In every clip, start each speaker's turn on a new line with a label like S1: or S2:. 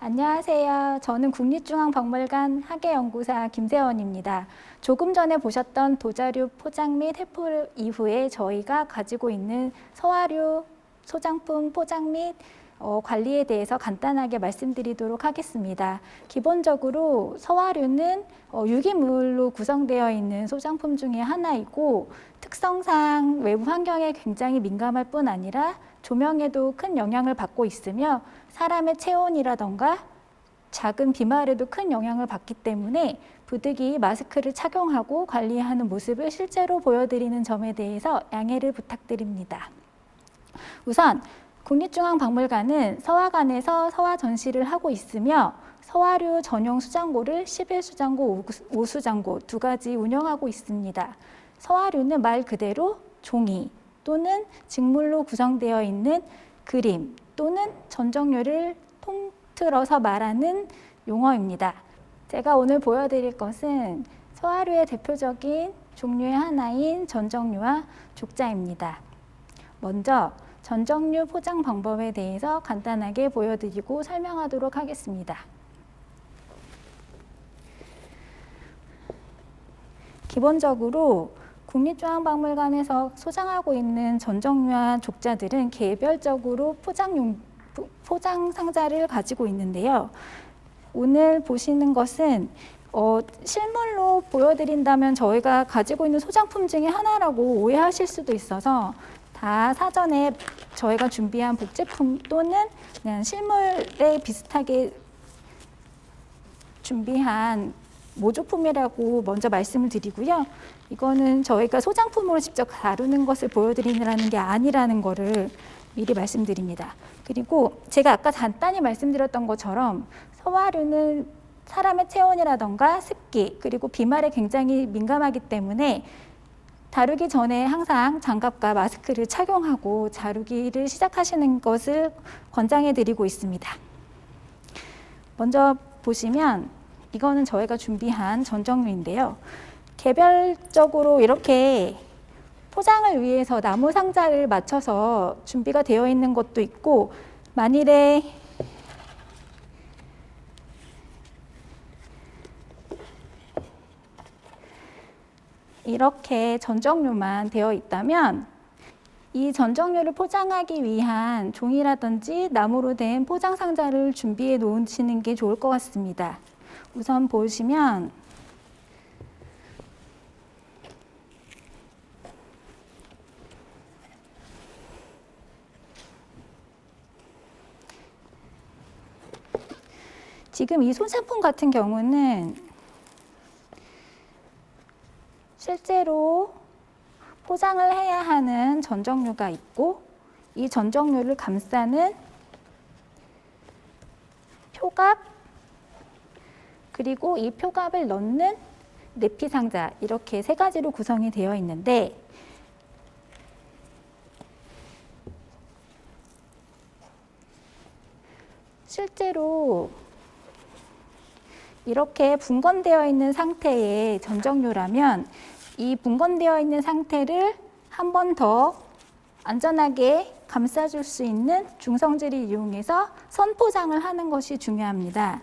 S1: 안녕하세요. 저는 국립중앙박물관 학예연구사 김세원입니다. 조금 전에 보셨던 도자류 포장 및 회포 이후에 저희가 가지고 있는 서화류 소장품 포장 및 관리에 대해서 간단하게 말씀드리도록 하겠습니다. 기본적으로 서화류는 유기물로 구성되어 있는 소장품 중에 하나이고 특성상 외부 환경에 굉장히 민감할 뿐 아니라 조명에도 큰 영향을 받고 있으며 사람의 체온이라던가 작은 비말에도 큰 영향을 받기 때문에 부득이 마스크를 착용하고 관리하는 모습을 실제로 보여드리는 점에 대해서 양해를 부탁드립니다. 우선 국립중앙박물관은 서화관에서 서화 전시를 하고 있으며 서화류 전용 수장고를 11수장고, 5수장고 두 가지 운영하고 있습니다. 서화류는 말 그대로 종이 또는 직물로 구성되어 있는 그림 또는 전정류를 통틀어서 말하는 용어입니다. 제가 오늘 보여드릴 것은 서화류의 대표적인 종류의 하나인 전정류와 족자입니다. 먼저 전정류 포장 방법에 대해서 간단하게 보여드리고 설명하도록 하겠습니다. 기본적으로 국립중앙박물관에서 소장하고 있는 전정류와 족자들은 개별적으로 포장 상자를 가지고 있는데요. 오늘 보시는 것은 실물로 보여드린다면 저희가 가지고 있는 소장품 중에 하나라고 오해하실 수도 있어서 다 사전에 저희가 준비한 복제품 또는 그냥 실물에 비슷하게 준비한 모조품이라고 먼저 말씀을 드리고요. 이거는 저희가 소장품으로 직접 다루는 것을 보여드리는 게 아니라는 거를 미리 말씀드립니다. 그리고 제가 아까 간단히 말씀드렸던 것처럼 서화류는 사람의 체온이라던가 습기 그리고 비말에 굉장히 민감하기 때문에 다루기 전에 항상 장갑과 마스크를 착용하고 다루기를 시작하시는 것을 권장해 드리고 있습니다. 먼저 보시면 이거는 저희가 준비한 전정류인데요. 개별적으로 이렇게 포장을 위해서 나무 상자를 맞춰서 준비가 되어 있는 것도 있고 만일에 이렇게 전정류만 되어 있다면 이 전정류를 포장하기 위한 종이라든지 나무로 된 포장 상자를 준비해 놓으시는 게 좋을 것 같습니다. 우선 보시면 지금 이 소장품 같은 경우는 실제로 포장을 해야 하는 전정류가 있고 이 전정류를 감싸는 표갑 그리고 이 표갑을 넣는 내피 상자 이렇게 세 가지로 구성이 되어 있는데 실제로 이렇게 분건되어 있는 상태의 전정류라면 이 분건되어 있는 상태를 한 번 더 안전하게 감싸줄 수 있는 중성질을 이용해서 선포장을 하는 것이 중요합니다.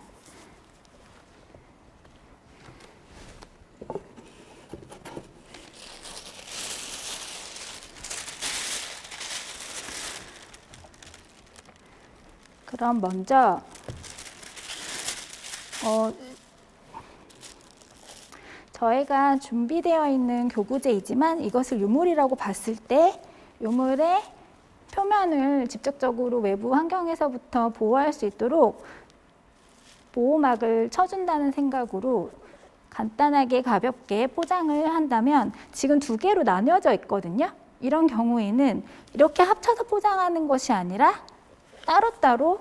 S1: 그럼 먼저 저희가 준비되어 있는 교구제이지만 이것을 유물이라고 봤을 때 유물의 표면을 직접적으로 외부 환경에서부터 보호할 수 있도록 보호막을 쳐준다는 생각으로 간단하게 가볍게 포장을 한다면 지금 두 개로 나뉘어져 있거든요. 이런 경우에는 이렇게 합쳐서 포장하는 것이 아니라 따로따로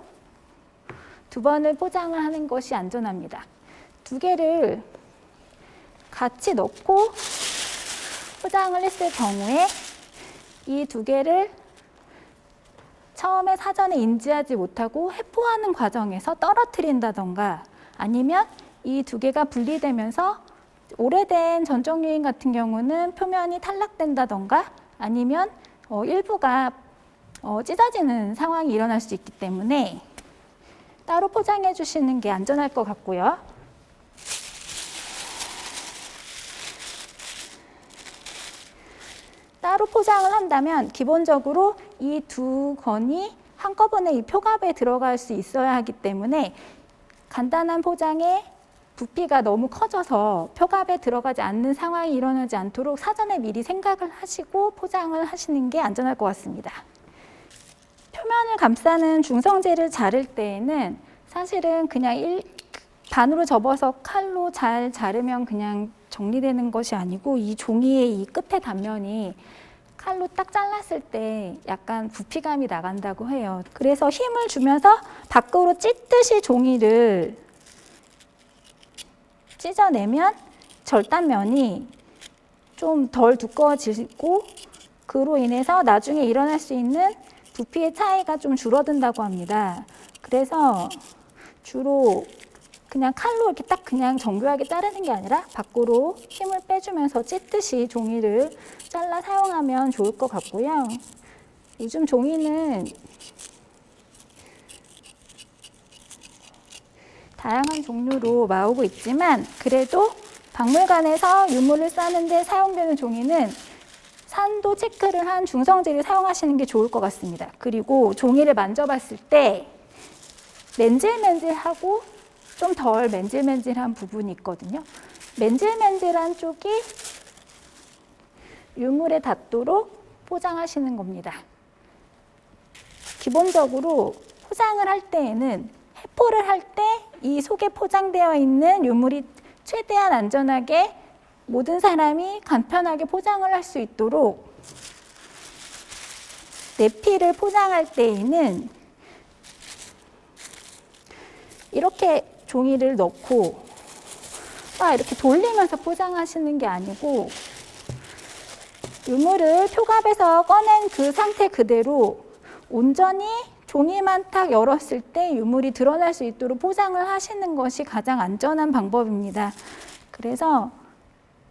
S1: 두 번을 포장을 하는 것이 안전합니다. 두 개를 같이 넣고 포장을 했을 경우에 이 두 개를 처음에 사전에 인지하지 못하고 회포하는 과정에서 떨어뜨린다던가 아니면 이 두 개가 분리되면서 오래된 전정류인 같은 경우는 표면이 탈락된다던가 아니면 일부가 찢어지는 상황이 일어날 수 있기 때문에 따로 포장해 주시는 게 안전할 것 같고요. 따로 포장을 한다면 기본적으로 이 두 건이 한꺼번에 이 표갑에 들어갈 수 있어야 하기 때문에 간단한 포장에 부피가 너무 커져서 표갑에 들어가지 않는 상황이 일어나지 않도록 사전에 미리 생각을 하시고 포장을 하시는 게 안전할 것 같습니다. 표면을 감싸는 중성재를 자를 때에는 사실은 그냥 반으로 접어서 칼로 잘 자르면 그냥 정리되는 것이 아니고 이 종이의 이 끝에 단면이 칼로 딱 잘랐을 때 약간 부피감이 나간다고 해요. 그래서 힘을 주면서 밖으로 찢듯이 종이를 찢어내면 절단면이 좀 덜 두꺼워지고 그로 인해서 나중에 일어날 수 있는 부피의 차이가 좀 줄어든다고 합니다. 그래서 주로 그냥 칼로 이렇게 딱 그냥 정교하게 자르는 게 아니라 밖으로 힘을 빼주면서 찢듯이 종이를 잘라 사용하면 좋을 것 같고요. 요즘 종이는 다양한 종류로 나오고 있지만 그래도 박물관에서 유물을 싸는 데 사용되는 종이는 산도 체크를 한 중성재를 사용하시는 게 좋을 것 같습니다. 그리고 종이를 만져봤을 때 맨질맨질하고 좀 덜 맨질맨질한 부분이 있거든요. 맨질맨질한 쪽이 유물에 닿도록 포장하시는 겁니다. 기본적으로 포장을 할 때에는 해포를 할 때 이 속에 포장되어 있는 유물이 최대한 안전하게 모든 사람이 간편하게 포장을 할 수 있도록 내피를 포장할 때에는 이렇게 종이를 넣고 이렇게 돌리면서 포장하시는 게 아니고 유물을 표갑에서 꺼낸 그 상태 그대로 온전히 종이만 탁 열었을 때 유물이 드러날 수 있도록 포장을 하시는 것이 가장 안전한 방법입니다. 그래서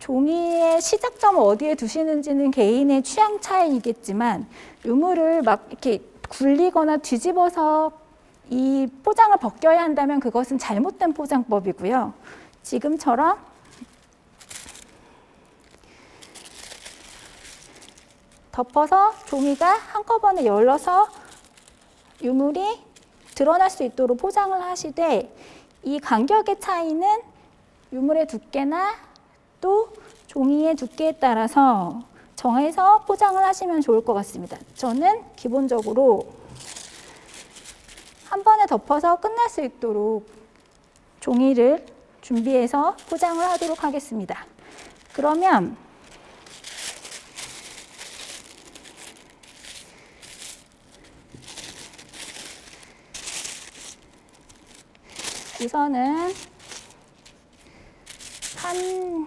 S1: 종이의 시작점을 어디에 두시는지는 개인의 취향 차이이겠지만 유물을 막 이렇게 굴리거나 뒤집어서 이 포장을 벗겨야 한다면 그것은 잘못된 포장법이고요. 지금처럼 덮어서 종이가 한꺼번에 열려서 유물이 드러날 수 있도록 포장을 하시되 이 간격의 차이는 유물의 두께나 또 종이의 두께에 따라서 정해서 포장을 하시면 좋을 것 같습니다. 저는 기본적으로 한 번에 덮어서 끝날 수 있도록 종이를 준비해서 포장을 하도록 하겠습니다. 그러면 우선은 한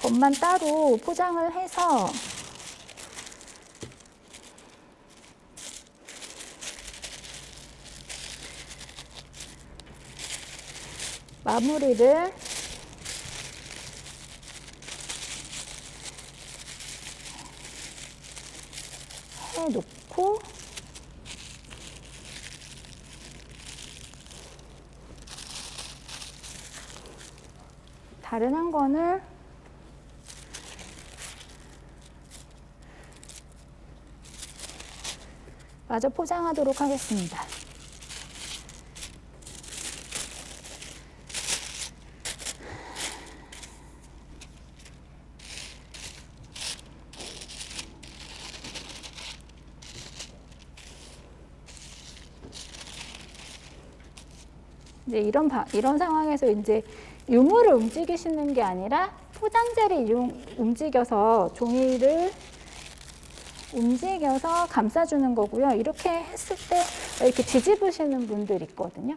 S1: 것만 따로 포장을 해서 마무리를 해놓고 다른 한 권을 마저 포장하도록 하겠습니다. 이제 이런 상황에서 이제 유물을 움직이시는 게 아니라 포장재를 움직여서 종이를 움직여서 감싸주는 거고요. 이렇게 했을 때 이렇게 뒤집으시는 분들 있거든요.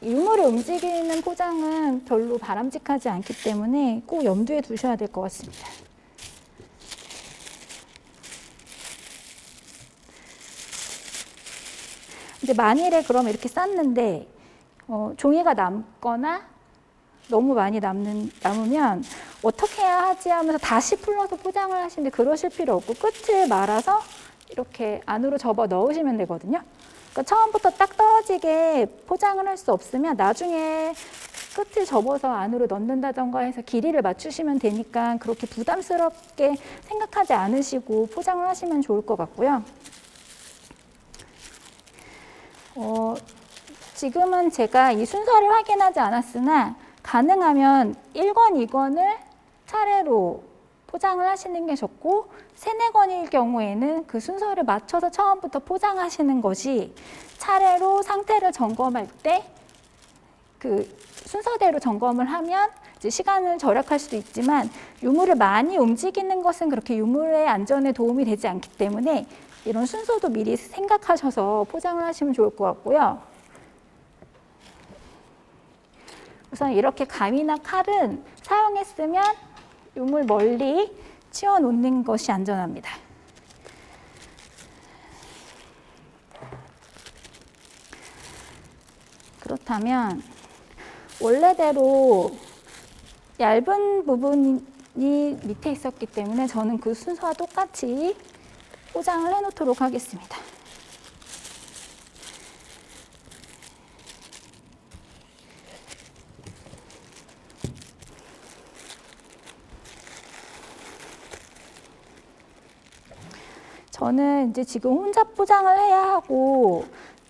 S1: 유물을 움직이는 포장은 별로 바람직하지 않기 때문에 꼭 염두에 두셔야 될 것 같습니다. 이제 만일에 그럼 이렇게 쌌는데 종이가 남거나 너무 많이 남으면 어떻게 해야 하지 하면서 다시 풀러서 포장을 하시는데 그러실 필요 없고 끝을 말아서 이렇게 안으로 접어 넣으시면 되거든요. 그러니까 처음부터 딱 떨어지게 포장을 할 수 없으면 나중에 끝을 접어서 안으로 넣는다던가 해서 길이를 맞추시면 되니까 그렇게 부담스럽게 생각하지 않으시고 포장을 하시면 좋을 것 같고요. 지금은 제가 이 순서를 확인하지 않았으나 가능하면 1권, 2권을 차례로 포장을 하시는 게 좋고 3, 4권일 경우에는 그 순서를 맞춰서 처음부터 포장하시는 것이 차례로 상태를 점검할 때 그 순서대로 점검을 하면 이제 시간을 절약할 수도 있지만 유물을 많이 움직이는 것은 그렇게 유물의 안전에 도움이 되지 않기 때문에 이런 순서도 미리 생각하셔서 포장을 하시면 좋을 것 같고요. 우선 이렇게 감이나 칼은 사용했으면 유물 멀리 치워 놓는 것이 안전합니다. 그렇다면 원래대로 얇은 부분이 밑에 있었기 때문에 저는 그 순서와 똑같이 포장을 해 놓도록 하겠습니다. 저는 이제 지금 혼자 포장을 해야 하고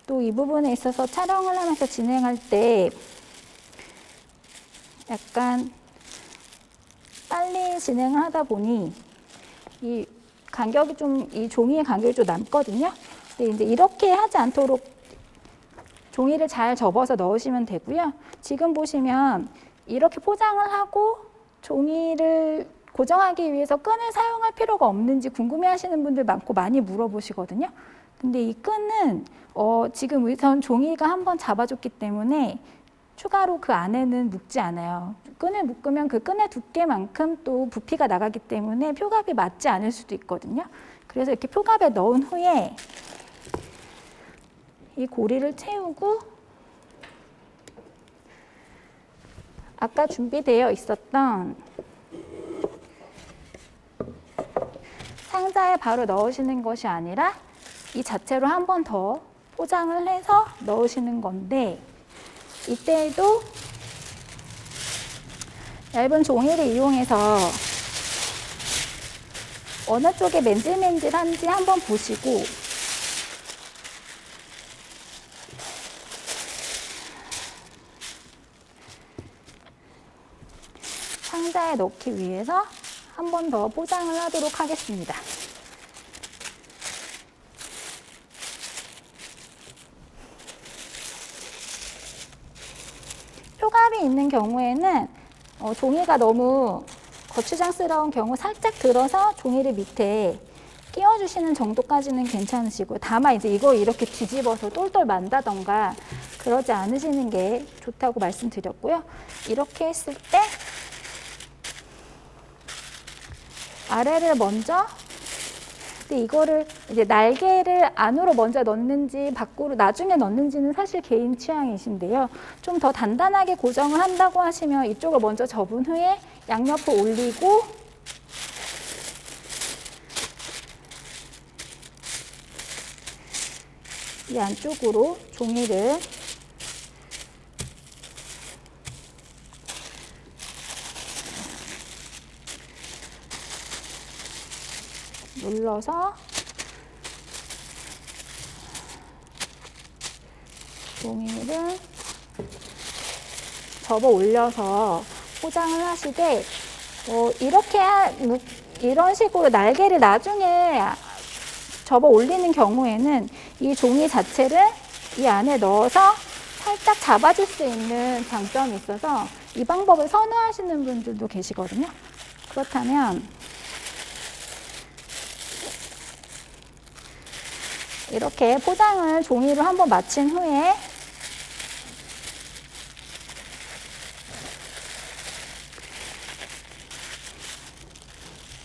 S1: 또 이 부분에 있어서 촬영을 하면서 진행할 때 약간 빨리 진행을 하다 보니 이 간격이 좀, 이 종이의 간격이 좀 남거든요. 근데 이제 이렇게 하지 않도록 종이를 잘 접어서 넣으시면 되고요. 지금 보시면 이렇게 포장을 하고 종이를 고정하기 위해서 끈을 사용할 필요가 없는지 궁금해하시는 분들 많고 많이 물어보시거든요. 근데 이 끈은 지금 우선 종이가 한번 잡아줬기 때문에 추가로 그 안에는 묶지 않아요. 끈을 묶으면 그 끈의 두께만큼 또 부피가 나가기 때문에 표갑이 맞지 않을 수도 있거든요. 그래서 이렇게 표갑에 넣은 후에 이 고리를 채우고 아까 준비되어 있었던 상자에 바로 넣으시는 것이 아니라 이 자체로 한 번 더 포장을 해서 넣으시는 건데 이때에도 얇은 종이를 이용해서 어느 쪽에 맨질맨질한지 한번 보시고 상자에 넣기 위해서 한 번 더 포장을 하도록 하겠습니다. 표갑이 있는 경우에는 종이가 너무 거추장스러운 경우 살짝 들어서 종이를 밑에 끼워주시는 정도까지는 괜찮으시고요. 다만 이제 이거 이렇게 뒤집어서 똘똘 만다던가 그러지 않으시는 게 좋다고 말씀드렸고요. 이렇게 했을 때 아래를 먼저, 근데 이거를 이제 날개를 안으로 먼저 넣는지 밖으로 나중에 넣는지는 사실 개인 취향이신데요. 좀 더 단단하게 고정을 한다고 하시면 이쪽을 먼저 접은 후에 양옆을 올리고 이 안쪽으로 종이를 눌러서 종이를 접어 올려서 포장을 하시되 이렇게 이런 식으로 날개를 나중에 접어 올리는 경우에는 이 종이 자체를 이 안에 넣어서 살짝 잡아줄 수 있는 장점이 있어서 이 방법을 선호하시는 분들도 계시거든요. 그렇다면 이렇게 포장을 종이로 한번 마친 후에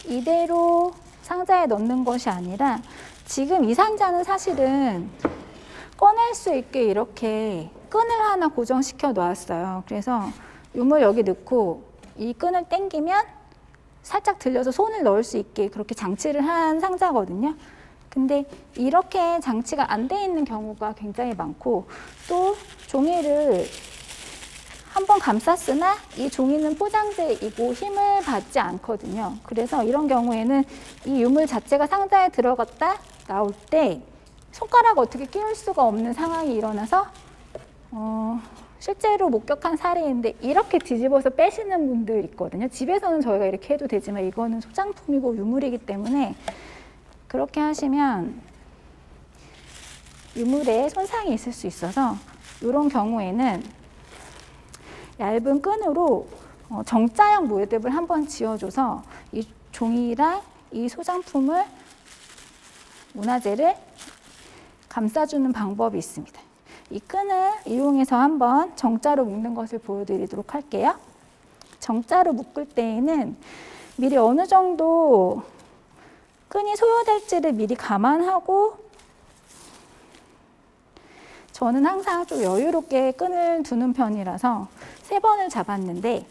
S1: 이대로 상자에 넣는 것이 아니라 지금 이 상자는 사실은 꺼낼 수 있게 이렇게 끈을 하나 고정시켜 놓았어요. 그래서 유물 여기 넣고 이 끈을 당기면 살짝 들려서 손을 넣을 수 있게 그렇게 장치를 한 상자거든요. 근데 이렇게 장치가 안 돼 있는 경우가 굉장히 많고, 또 종이를 한번 감쌌으나 이 종이는 포장재이고 힘을 받지 않거든요. 그래서 이런 경우에는 이 유물 자체가 상자에 들어갔다 나올 때 손가락 어떻게 끼울 수가 없는 상황이 일어나서 실제로 목격한 사례인데, 이렇게 뒤집어서 빼시는 분들 있거든요. 집에서는 저희가 이렇게 해도 되지만 이거는 소장품이고 유물이기 때문에 그렇게 하시면 유물에 손상이 있을 수 있어서, 이런 경우에는 얇은 끈으로 정자형 매듭을 한번 지어줘서 이 종이랑 이 소장품을, 문화재를 감싸주는 방법이 있습니다. 이 끈을 이용해서 한번 정자로 묶는 것을 보여드리도록 할게요. 정자로 묶을 때에는 미리 어느 정도 끈이 소요될지를 미리 감안하고, 저는 항상 좀 여유롭게 끈을 두는 편이라서 3번을 잡았는데,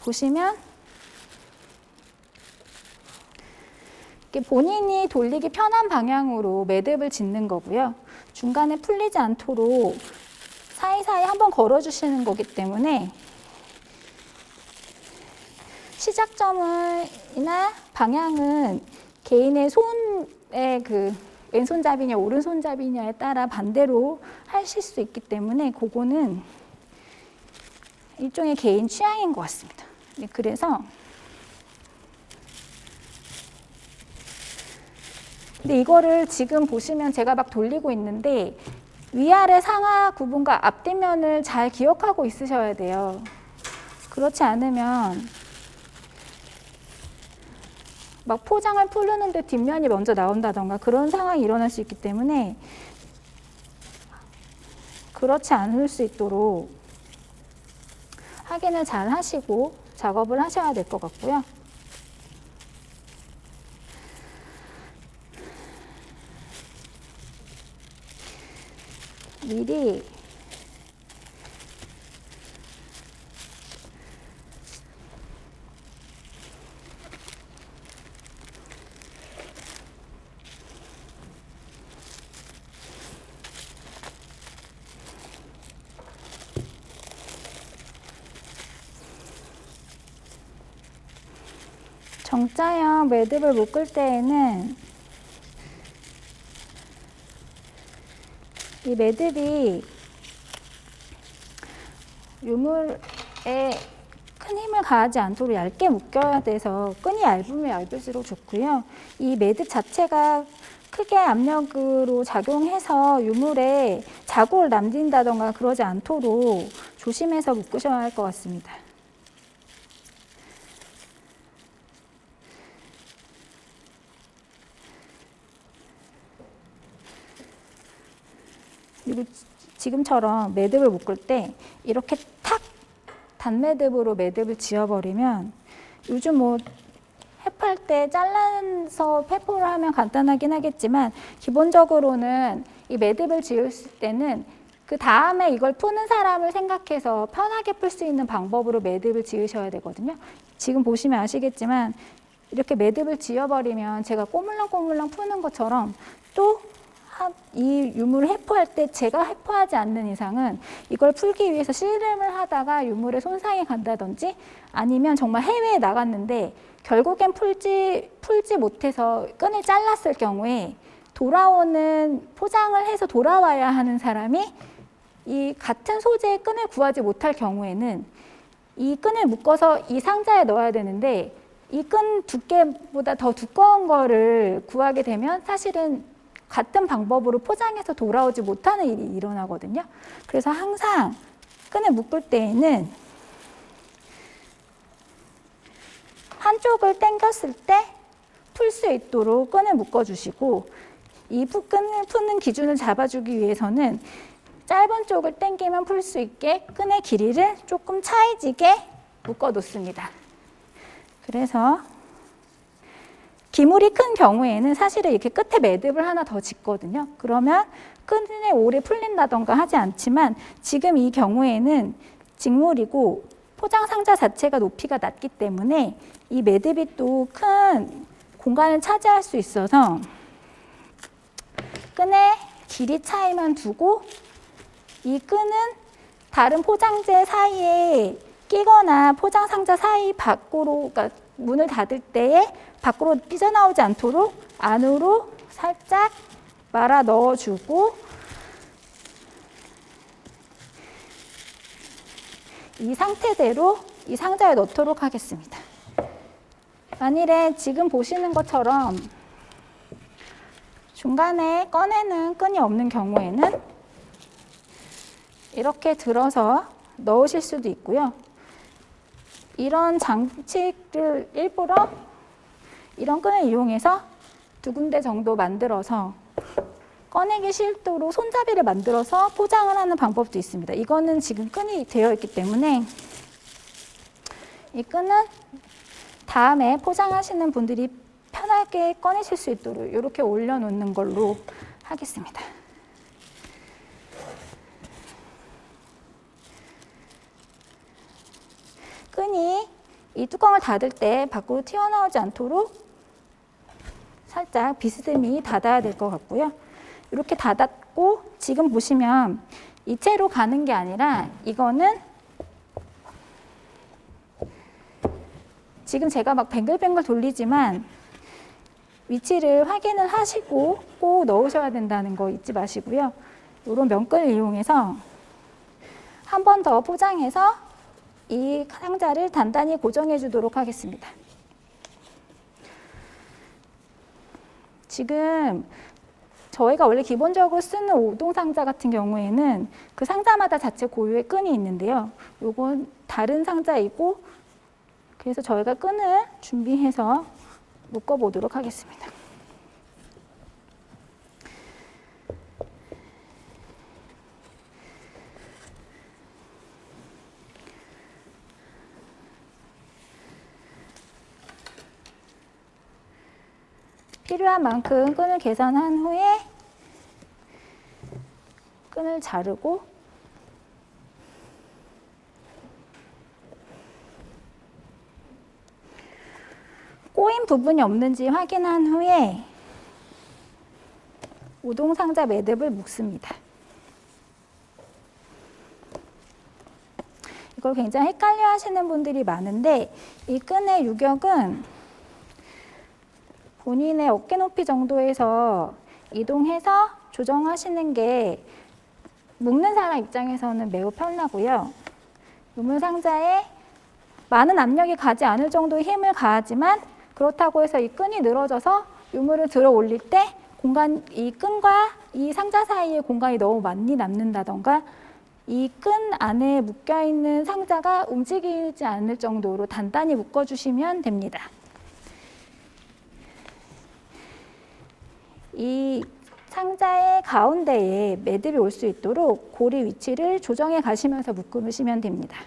S1: 보시면 이렇게 본인이 돌리기 편한 방향으로 매듭을 짓는 거고요. 중간에 풀리지 않도록 사이사이 한번 걸어주시는 거기 때문에 시작점이나 방향은 개인의 손의 왼손잡이냐 오른손잡이냐에 따라 반대로 하실 수 있기 때문에 그거는 일종의 개인 취향인 것 같습니다. 그래서 근데 이거를 지금 보시면 제가 막 돌리고 있는데 위아래 상하 구분과 앞뒷면을 잘 기억하고 있으셔야 돼요. 그렇지 않으면 막 포장을 풀르는데 뒷면이 먼저 나온다던가 그런 상황이 일어날 수 있기 때문에 그렇지 않을 수 있도록 확인을 잘 하시고 작업을 하셔야 될 것 같고요. 미리 정자형 매듭을 묶을 때에는 이 매듭이 유물에 큰 힘을 가하지 않도록 얇게 묶여야 돼서 끈이 얇으면 얇을수록 좋고요. 이 매듭 자체가 크게 압력으로 작용해서 유물에 자국을 남긴다던가 그러지 않도록 조심해서 묶으셔야 할 것 같습니다. 그리고 지금처럼 매듭을 묶을 때 이렇게 탁 단매듭으로 매듭을 지어버리면, 요즘 뭐 햅할 때 잘라서 페포를 하면 간단하긴 하겠지만 기본적으로는 이 매듭을 지었을 때는 그 다음에 이걸 푸는 사람을 생각해서 편하게 풀 수 있는 방법으로 매듭을 지으셔야 되거든요. 지금 보시면 아시겠지만 이렇게 매듭을 지어버리면 제가 꼬물랑꼬물랑 푸는 것처럼 또 이 유물을 해포할 때 제가 해포하지 않는 이상은 이걸 풀기 위해서 씨름을 하다가 유물에 손상이 간다든지, 아니면 정말 해외에 나갔는데 결국엔 풀지 못해서 끈을 잘랐을 경우에 돌아오는, 포장을 해서 돌아와야 하는 사람이 이 같은 소재의 끈을 구하지 못할 경우에는 이 끈을 묶어서 이 상자에 넣어야 되는데 이 끈 두께보다 더 두꺼운 거를 구하게 되면 사실은 같은 방법으로 포장해서 돌아오지 못하는 일이 일어나거든요. 그래서 항상 끈을 묶을 때에는 한쪽을 당겼을 때 풀 수 있도록 끈을 묶어주시고, 이 끈을 푸는 기준을 잡아주기 위해서는 짧은 쪽을 당기면 풀 수 있게 끈의 길이를 조금 차이지게 묶어 놓습니다. 그래서 기물이 큰 경우에는 사실은 이렇게 끝에 매듭을 하나 더 짓거든요. 그러면 끈이 오래 풀린다던가 하지 않지만, 지금 이 경우에는 직물이고 포장 상자 자체가 높이가 낮기 때문에 이 매듭이 또 큰 공간을 차지할 수 있어서 끈의 길이 차이만 두고 이 끈은 다른 포장재 사이에 끼거나 포장 상자 사이 밖으로, 그러니까 문을 닫을 때에 밖으로 삐져나오지 않도록 안으로 살짝 말아 넣어주고 이 상태대로 이 상자에 넣도록 하겠습니다. 만일에 지금 보시는 것처럼 중간에 꺼내는 끈이 없는 경우에는 이렇게 들어서 넣으실 수도 있고요. 이런 장치를 일부러 이런 끈을 이용해서 2군데 정도 만들어서 꺼내기 쉽도록 손잡이를 만들어서 포장을 하는 방법도 있습니다. 이거는 지금 끈이 되어 있기 때문에 이 끈은 다음에 포장하시는 분들이 편하게 꺼내실 수 있도록 이렇게 올려놓는 걸로 하겠습니다. 끈이 이 뚜껑을 닫을 때 밖으로 튀어나오지 않도록 살짝 비스듬히 닫아야 될 것 같고요. 이렇게 닫았고 지금 보시면 이 채로 가는 게 아니라 이거는 지금 제가 막 뱅글뱅글 돌리지만 위치를 확인을 하시고 꼭 넣으셔야 된다는 거 잊지 마시고요. 이런 면끈을 이용해서 한 번 더 포장해서 이 상자를 단단히 고정해 주도록 하겠습니다. 지금 저희가 원래 기본적으로 쓰는 5동 상자 같은 경우에는 그 상자마다 자체 고유의 끈이 있는데요. 요건 다른 상자이고 그래서 저희가 끈을 준비해서 묶어 보도록 하겠습니다. 필요한 만큼 끈을 계산한 후에 끈을 자르고 꼬인 부분이 없는지 확인한 후에 우동 상자 매듭을 묶습니다. 이걸 굉장히 헷갈려 하시는 분들이 많은데 이 끈의 유격은 본인의 어깨 높이 정도에서 이동해서 조정하시는 게 묶는 사람 입장에서는 매우 편하고요. 유물 상자에 많은 압력이 가지 않을 정도의 힘을 가하지만 그렇다고 해서 이 끈이 늘어져서 유물을 들어 올릴 때 이 끈과 이 상자 사이의 공간이 너무 많이 남는다던가 이 끈 안에 묶여 있는 상자가 움직이지 않을 정도로 단단히 묶어주시면 됩니다. 이 상자의 가운데에 매듭이 올 수 있도록 고리 위치를 조정해 가시면서 묶으시면 됩니다.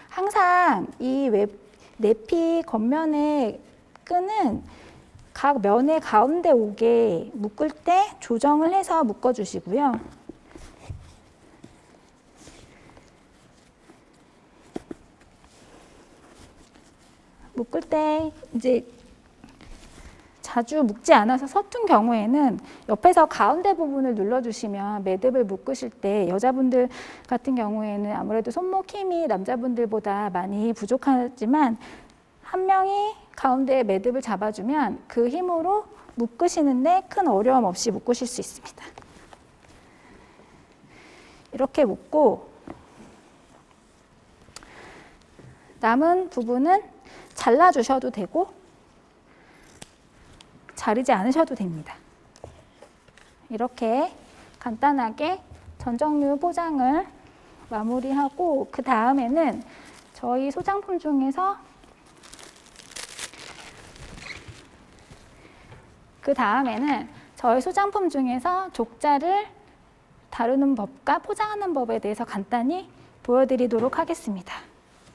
S1: 항상 이 내피 겉면의 끈은 각 면의 가운데 오게 묶을 때 조정을 해서 묶어주시고요. 묶을 때 이제 자주 묶지 않아서 서툰 경우에는 옆에서 가운데 부분을 눌러주시면 매듭을 묶으실 때 여자분들 같은 경우에는 아무래도 손목 힘이 남자분들보다 많이 부족하지만 한 명이 가운데 매듭을 잡아주면 그 힘으로 묶으시는데 큰 어려움 없이 묶으실 수 있습니다. 이렇게 묶고 남은 부분은 잘라주셔도 되고 자르지 않으셔도 됩니다. 이렇게 간단하게 전정류 포장을 마무리하고 그 다음에는 저희 소장품 중에서 족자를 다루는 법과 포장하는 법에 대해서 간단히 보여드리도록 하겠습니다.